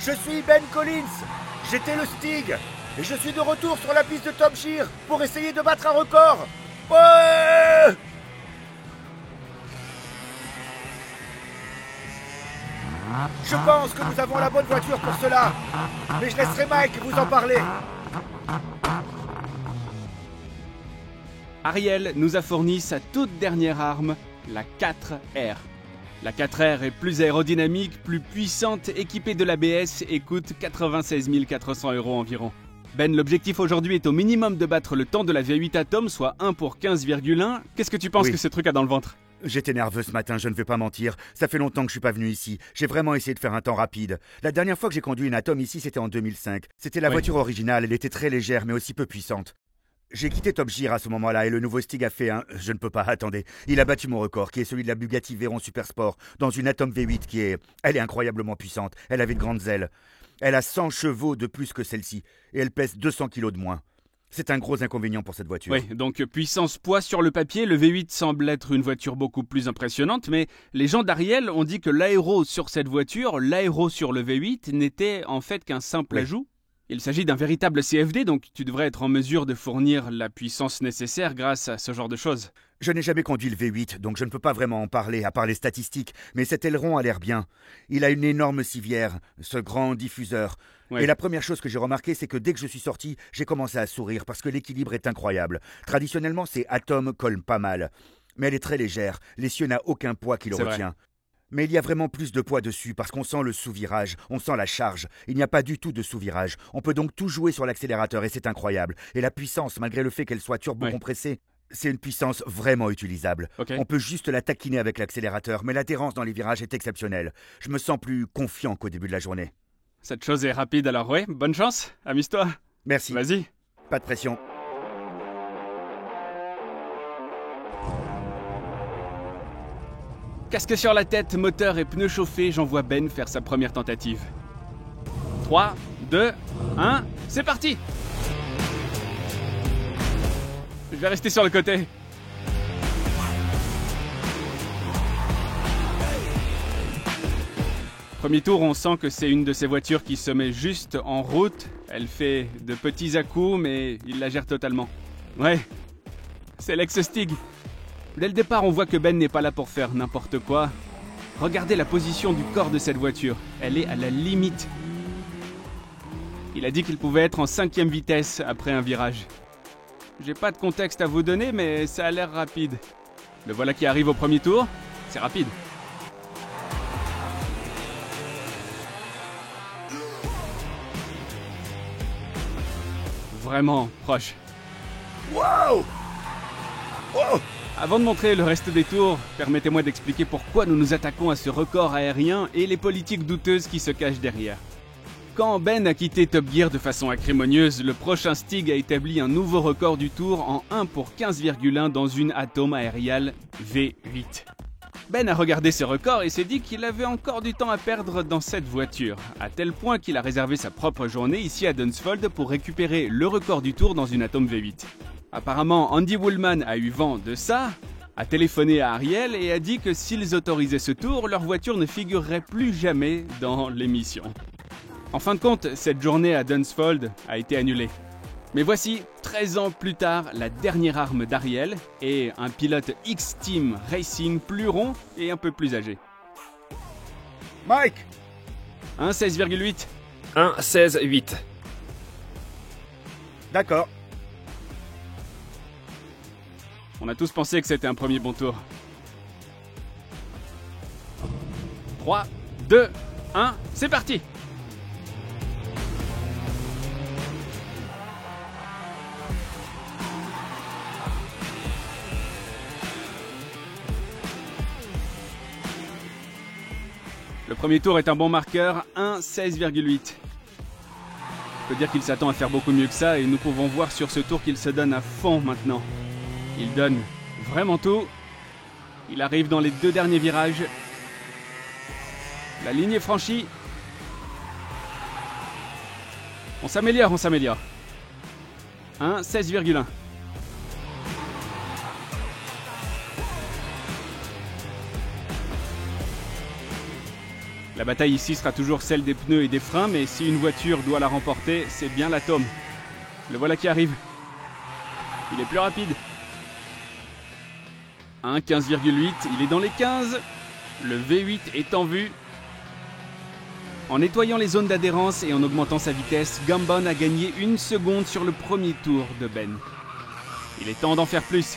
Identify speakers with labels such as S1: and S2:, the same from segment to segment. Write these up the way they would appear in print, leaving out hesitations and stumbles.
S1: Je suis Ben Collins. J'étais le Stig. Et je suis de retour sur la piste de Top Gear pour essayer de battre un record. Ouais! Je pense que nous avons la bonne voiture pour cela. Mais je laisserai Mike vous en parler.
S2: Ariel nous a fourni sa toute dernière arme, la 4R. La 4R est plus aérodynamique, plus puissante, équipée de l'ABS et coûte 96 400 € environ. Ben, l'objectif aujourd'hui est au minimum de battre le temps de la V8 Atom, soit 1 pour 15,1. Qu'est-ce que tu penses que ce truc a dans le ventre?
S1: J'étais nerveux ce matin, je ne vais pas mentir. Ça fait longtemps que je suis pas venu ici. J'ai vraiment essayé de faire un temps rapide. La dernière fois que j'ai conduit une Atom ici, c'était en 2005. C'était la voiture originale, elle était très légère mais aussi peu puissante. J'ai quitté Top Gear à ce moment-là et le nouveau Stig a fait un... Je ne peux pas, attendez. Il a battu mon record, qui est celui de la Bugatti Veyron Super Sport, dans une Atom V8 qui est... Elle est incroyablement puissante. Elle avait de grandes ailes. Elle a 100 chevaux de plus que celle-ci et elle pèse 200 kilos de moins. C'est un gros inconvénient pour cette voiture.
S2: Oui, donc puissance-poids sur le papier, le V8 semble être une voiture beaucoup plus impressionnante, mais les gens d'Ariel ont dit que l'aéro sur cette voiture, l'aéro sur le V8, n'était en fait qu'un simple ajout. Il s'agit d'un véritable CFD, donc tu devrais être en mesure de fournir la puissance nécessaire grâce à ce genre de choses.
S1: Je n'ai jamais conduit le V8, donc je ne peux pas vraiment en parler, à part les statistiques, mais cet aileron a l'air bien. Il a une énorme civière, ce grand diffuseur. Et la première chose que j'ai remarqué, c'est que dès que je suis sorti, j'ai commencé à sourire, parce que l'équilibre est incroyable. Traditionnellement, ces Atom collent pas mal. Mais elle est très légère, l'essieu n'a aucun poids qui le retient. Mais il y a vraiment plus de poids dessus parce qu'on sent le sous-virage, on sent la charge. Il n'y a pas du tout de sous-virage. On peut donc tout jouer sur l'accélérateur et c'est incroyable. Et la puissance, malgré le fait qu'elle soit turbo-compressée, c'est une puissance vraiment utilisable. On peut juste la taquiner avec l'accélérateur, mais l'adhérence dans les virages est exceptionnelle. Je me sens plus confiant qu'au début de la journée.
S2: Cette chose est rapide alors, ouais, bonne chance, amuse-toi.
S1: Merci.
S2: Vas-y.
S1: Pas de pression.
S2: Casque sur la tête, moteur et pneus chauffés, j'envoie Ben faire sa première tentative. 3, 2, 1, c'est parti! Je vais rester sur le côté. Premier tour, on sent que c'est une de ces voitures qui se met juste en route. Elle fait de petits à-coups, mais il la gère totalement. Ouais, c'est l'ex-Stig. Dès le départ, on voit que Ben n'est pas là pour faire n'importe quoi. Regardez la position du corps de cette voiture. Elle est à la limite. Il a dit qu'il pouvait être en 5e vitesse après un virage. J'ai pas de contexte à vous donner, mais ça a l'air rapide. Le voilà qui arrive au premier tour. C'est rapide. Vraiment proche.
S1: Wow! Oh!
S2: Avant de montrer le reste des tours, permettez-moi d'expliquer pourquoi nous nous attaquons à ce record aérien et les politiques douteuses qui se cachent derrière. Quand Ben a quitté Top Gear de façon acrimonieuse, le prochain Stig a établi un nouveau record du tour en 1 pour 15,1 dans une Atom Aerial V8. Ben a regardé ce record et s'est dit qu'il avait encore du temps à perdre dans cette voiture, à tel point qu'il a réservé sa propre journée ici à Dunsfold pour récupérer le record du tour dans une Atom V8. Apparemment, Andy Woolman a eu vent de ça, a téléphoné à Ariel et a dit que s'ils autorisaient ce tour, leur voiture ne figurerait plus jamais dans l'émission. En fin de compte, cette journée à Dunsfold a été annulée. Mais voici, 13 ans plus tard, la dernière arme d'Ariel et un pilote X-Team Racing plus rond et un peu plus âgé.
S1: Mike!
S2: 1,16,8.
S3: 1,16,8.
S1: D'accord.
S2: On a tous pensé que c'était un premier bon tour. 3, 2, 1, c'est parti! Le premier tour est un bon marqueur, 1,16,8. Je peux dire qu'il s'attend à faire beaucoup mieux que ça et nous pouvons voir sur ce tour qu'il se donne à fond maintenant. Il donne vraiment tout. Il arrive dans les 2 derniers virages. La ligne est franchie. On s'améliore, on s'améliore. 1,16,1. La bataille ici sera toujours celle des pneus et des freins, mais si une voiture doit la remporter, c'est bien l'Atom. Le voilà qui arrive. Il est plus rapide. 15,8, il est dans les 15. Le V8 est en vue. En nettoyant les zones d'adhérence et en augmentant sa vitesse, Gambon a gagné 1 seconde sur le premier tour de Ben. Il est temps d'en faire plus.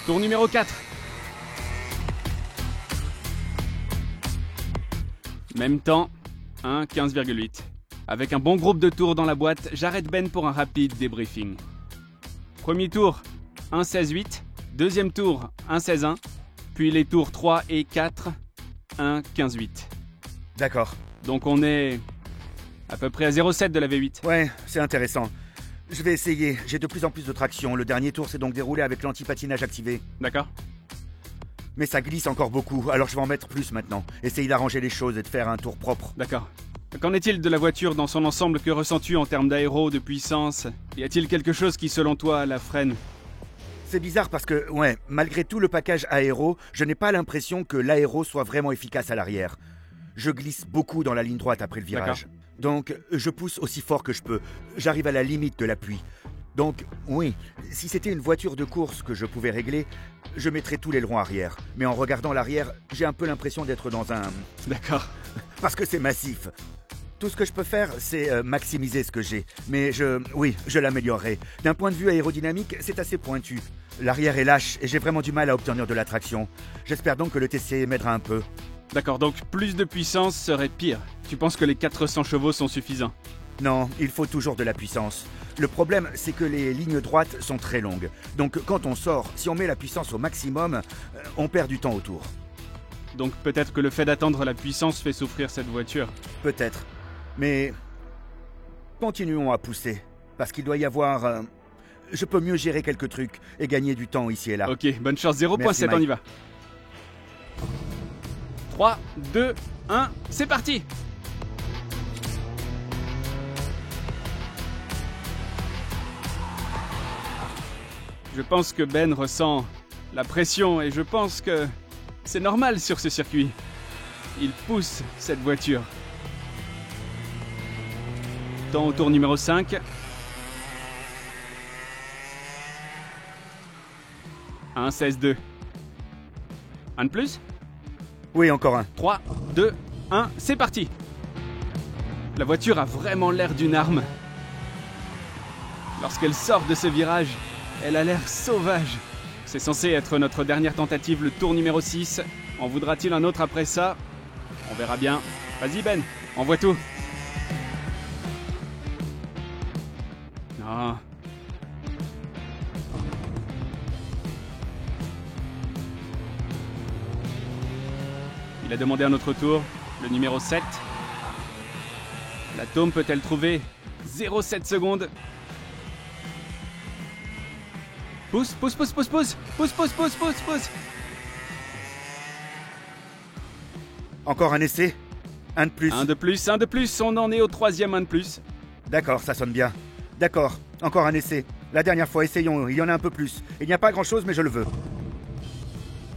S2: Tour numéro 4. Même temps, 15,8. Avec un bon groupe de tours dans la boîte, j'arrête Ben pour un rapide débriefing. Premier tour, 1,16,8. Deuxième tour, 1,16,1. Puis les tours 3 et 4, 1,15,8.
S1: D'accord.
S2: Donc on est à peu près à 0,7 de la V8.
S1: Ouais, c'est intéressant. Je vais essayer, j'ai de plus en plus de traction. Le dernier tour s'est donc déroulé avec l'anti-patinage activé.
S2: D'accord.
S1: Mais ça glisse encore beaucoup, alors je vais en mettre plus maintenant. Essayer d'arranger les choses et de faire un tour propre.
S2: D'accord. Qu'en est-il de la voiture dans son ensemble? Que ressens-tu en termes d'aéro, de puissance? Y a-t-il quelque chose qui, selon toi, la freine?
S1: C'est bizarre parce que, ouais, malgré tout le package aéro, je n'ai pas l'impression que l'aéro soit vraiment efficace à l'arrière. Je glisse beaucoup dans la ligne droite après le virage. Donc, je pousse aussi fort que je peux. J'arrive à la limite de l'appui. Donc, oui, si c'était une voiture de course que je pouvais régler, je mettrais tout l'aileron arrière. Mais en regardant l'arrière, j'ai un peu l'impression d'être dans un...
S2: D'accord.
S1: Parce que c'est massif. Tout ce que je peux faire, c'est maximiser ce que j'ai. Mais je l'améliorerai. D'un point de vue aérodynamique, c'est assez pointu. L'arrière est lâche et j'ai vraiment du mal à obtenir de la traction. J'espère donc que le TCE m'aidera un peu.
S2: D'accord, donc plus de puissance serait pire. Tu penses que les 400 chevaux sont suffisants?
S1: Non, il faut toujours de la puissance. Le problème, c'est que les lignes droites sont très longues. Donc quand on sort, si on met la puissance au maximum, on perd du temps autour.
S2: Donc peut-être que le fait d'attendre la puissance fait souffrir cette voiture.
S1: Peut-être. Mais continuons à pousser. Parce qu'il doit y avoir... Je peux mieux gérer quelques trucs et gagner du temps ici et là.
S2: Ok, bonne chance. 0.7, on y va. 3, 2, 1, c'est parti! Je pense que Ben ressent la pression et je pense que c'est normal sur ce circuit. Il pousse cette voiture. Temps au tour numéro 5. 1,16,2. Un de plus?
S1: Oui, encore un.
S2: 3, 2, 1, c'est parti! La voiture a vraiment l'air d'une arme. Lorsqu'elle sort de ce virage, elle a l'air sauvage. C'est censé être notre dernière tentative, le tour numéro 6. En voudra-t-il un autre après ça? On verra bien. Vas-y Ben, envoie tout. Non. Il a demandé un autre tour, le numéro 7. L'Atom peut-elle trouver 0,7 secondes? Pousse, pousse, pousse, pousse, pousse, pousse, pousse, pousse, pousse, pousse.
S1: Encore un essai? Un de plus.
S2: Un de plus, un de plus, on en est au 3e, un de plus.
S1: D'accord, ça sonne bien. D'accord, encore un essai. La dernière fois, essayons, il y en a un peu plus. Il n'y a pas grand-chose, mais je le veux.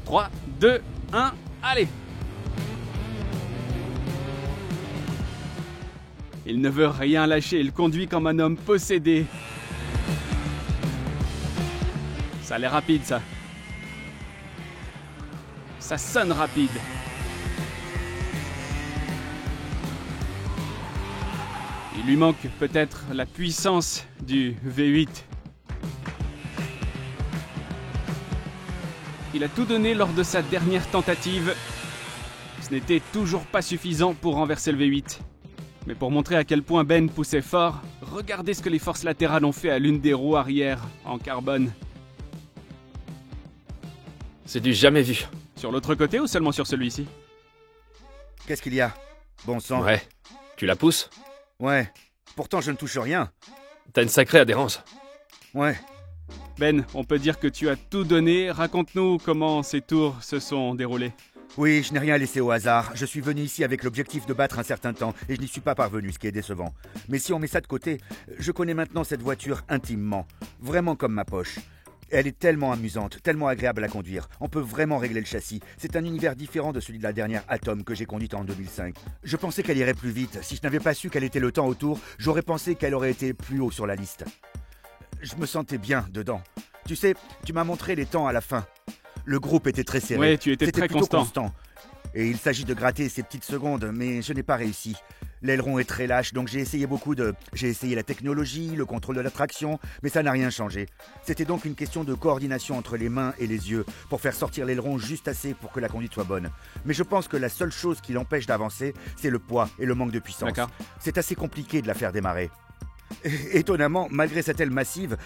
S2: 3, 2, 1, allez! Il ne veut rien lâcher, il conduit comme un homme possédé. Ça a l'air rapide, ça. Ça sonne rapide. Il lui manque peut-être la puissance du V8. Il a tout donné lors de sa dernière tentative. Ce n'était toujours pas suffisant pour renverser le V8. Mais pour montrer à quel point Ben poussait fort, regardez ce que les forces latérales ont fait à l'une des roues arrière en carbone.
S3: C'est du jamais vu.
S2: Sur l'autre côté ou seulement sur celui-ci?
S1: Qu'est-ce qu'il y a? Bon sang.
S3: Ouais. Tu la pousses?
S1: Ouais. Pourtant, je ne touche rien.
S3: T'as une sacrée adhérence.
S1: Ouais.
S2: Ben, on peut dire que tu as tout donné. Raconte-nous comment ces tours se sont déroulés.
S1: Oui, je n'ai rien laissé au hasard. Je suis venu ici avec l'objectif de battre un certain temps et je n'y suis pas parvenu, ce qui est décevant. Mais si on met ça de côté, je connais maintenant cette voiture intimement, vraiment comme ma poche. Elle est tellement amusante, tellement agréable à conduire. On peut vraiment régler le châssis. C'est un univers différent de celui de la dernière Atom que j'ai conduite en 2005. Je pensais qu'elle irait plus vite. Si je n'avais pas su quel était le temps autour, j'aurais pensé qu'elle aurait été plus haut sur la liste. Je me sentais bien dedans. Tu sais, tu m'as montré les temps à la fin. Le groupe était très serré.
S2: Ouais, tu étais très constant.
S1: Et il s'agit de gratter ces petites secondes, mais je n'ai pas réussi. L'aileron est très lâche, donc j'ai essayé J'ai essayé la technologie, le contrôle de la traction, mais ça n'a rien changé. C'était donc une question de coordination entre les mains et les yeux, pour faire sortir l'aileron juste assez pour que la conduite soit bonne. Mais je pense que la seule chose qui l'empêche d'avancer, c'est le poids et le manque de puissance.
S2: D'accord.
S1: C'est assez compliqué de la faire démarrer. Étonnamment, malgré cette aile massive,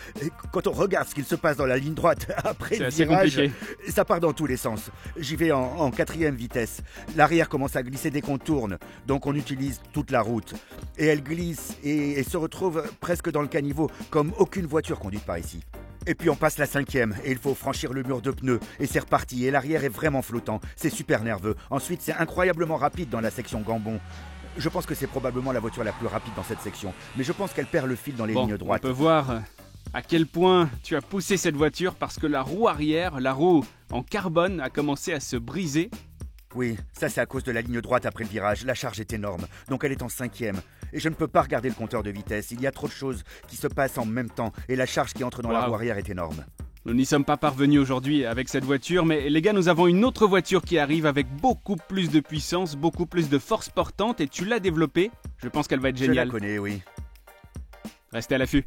S1: quand on regarde ce qu'il se passe dans la ligne droite après le virage, ça part dans tous les sens. J'y vais en 4e vitesse. L'arrière commence à glisser dès qu'on tourne, donc on utilise toute la route. Et elle glisse et se retrouve presque dans le caniveau, comme aucune voiture conduite par ici. Et puis on passe la 5e et il faut franchir le mur de pneus et c'est reparti et l'arrière est vraiment flottant, c'est super nerveux. Ensuite c'est incroyablement rapide dans la section Gambon. Je pense que c'est probablement la voiture la plus rapide dans cette section, mais je pense qu'elle perd le fil dans les lignes droites.
S2: On peut voir à quel point tu as poussé cette voiture parce que la roue arrière, la roue en carbone, a commencé à se briser.
S1: Oui, ça c'est à cause de la ligne droite après le virage, la charge est énorme, donc elle est en 5e. Et je ne peux pas regarder le compteur de vitesse, il y a trop de choses qui se passent en même temps et la charge qui entre dans la roue arrière est énorme.
S2: Nous n'y sommes pas parvenus aujourd'hui avec cette voiture, mais les gars, nous avons une autre voiture qui arrive avec beaucoup plus de puissance, beaucoup plus de force portante et tu l'as développée. Je pense qu'elle va être géniale.
S1: Je la connais, oui.
S2: Restez à l'affût.